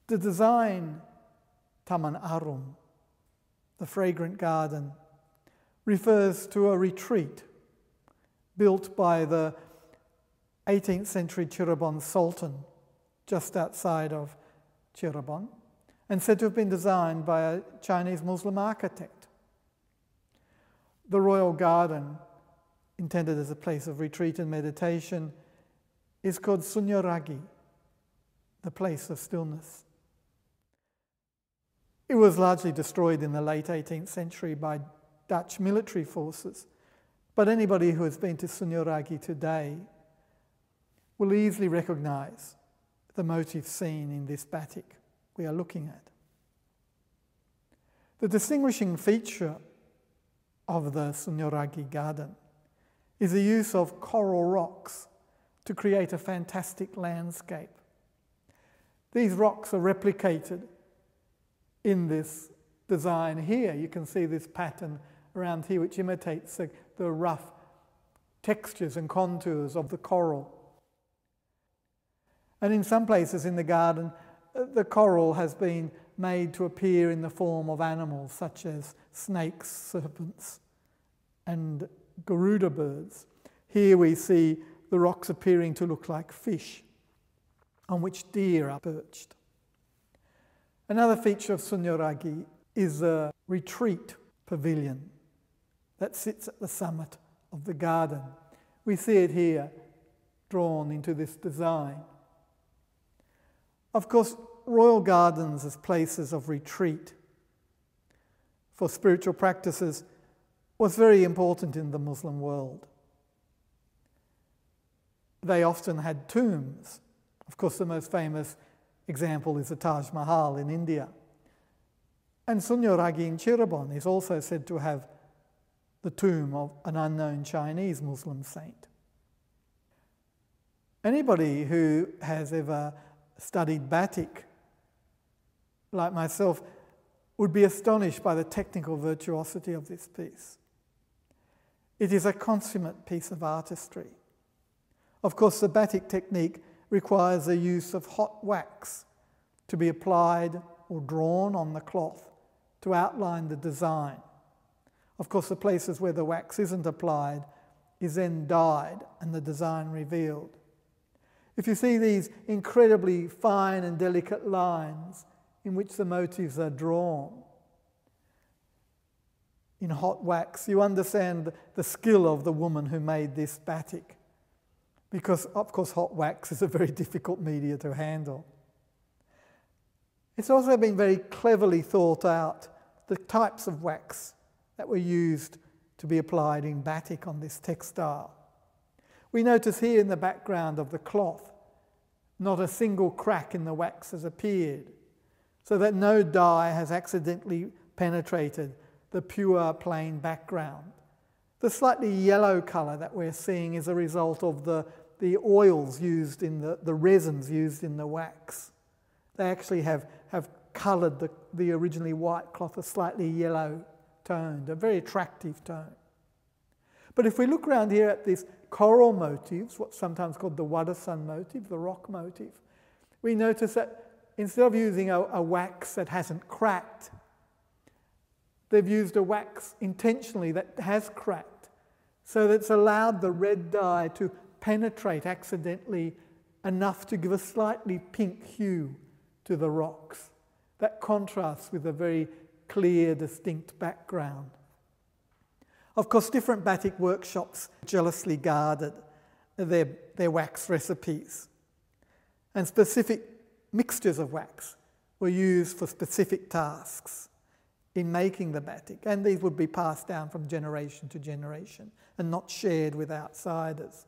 The design, taman arum, the fragrant garden, refers to a retreat built by the 18th century Cirebon Sultan just outside of Cirebon, and said to have been designed by a Chinese Muslim architect. The royal garden, intended as a place of retreat and meditation, is called Sunyaragi, the place of stillness. It was largely destroyed in the late 18th century by Dutch military forces, but anybody who has been to Sunyaragi today will easily recognise the motif seen in this batik we are looking at. The distinguishing feature of the Sunyaragi garden is the use of coral rocks to create a fantastic landscape. These rocks are replicated in this design here. You can see this pattern around here which imitates the rough textures and contours of the coral. And in some places in the garden, the coral has been made to appear in the form of animals such as snakes, serpents, and Garuda birds. Here we see the rocks appearing to look like fish on which deer are perched. Another feature of Sunyaragi is a retreat pavilion that sits at the summit of the garden. We see it here drawn into this design. Of course, royal gardens as places of retreat for spiritual practices was very important in the Muslim world. They often had tombs. Of course, the most famous example is the Taj Mahal in India. And Sunyaragi in Cirebon is also said to have the tomb of an unknown Chinese Muslim saint. Anybody who has ever studied batik, like myself, would be astonished by the technical virtuosity of this piece. It is a consummate piece of artistry. Of course, the batik technique requires the use of hot wax to be applied or drawn on the cloth to outline the design. Of course, the places where the wax isn't applied is then dyed and the design revealed. If you see these incredibly fine and delicate lines in which the motifs are drawn in hot wax, you understand the skill of the woman who made this batik. Because, of course, hot wax is a very difficult media to handle. It's also been very cleverly thought out, the types of wax that were used to be applied in batik on this textile. We notice here in the background of the cloth, not a single crack in the wax has appeared, so that no dye has accidentally penetrated the pure plain background. The slightly yellow colour that we're seeing is a result of the oils used in the resins used in the wax. They actually have coloured the originally white cloth a slightly yellow toned, a very attractive tone. But if we look around here at these coral motifs, what's sometimes called the Wadasan motif, the rock motif, we notice that instead of using a wax that hasn't cracked, they've used a wax intentionally that has cracked, so that it's allowed the red dye to penetrate accidentally enough to give a slightly pink hue to the rocks. That contrasts with a very clear, distinct background. Of course, different batik workshops jealously guarded their wax recipes, and specific mixtures of wax were used for specific tasks in making the batik, and these would be passed down from generation to generation and not shared with outsiders.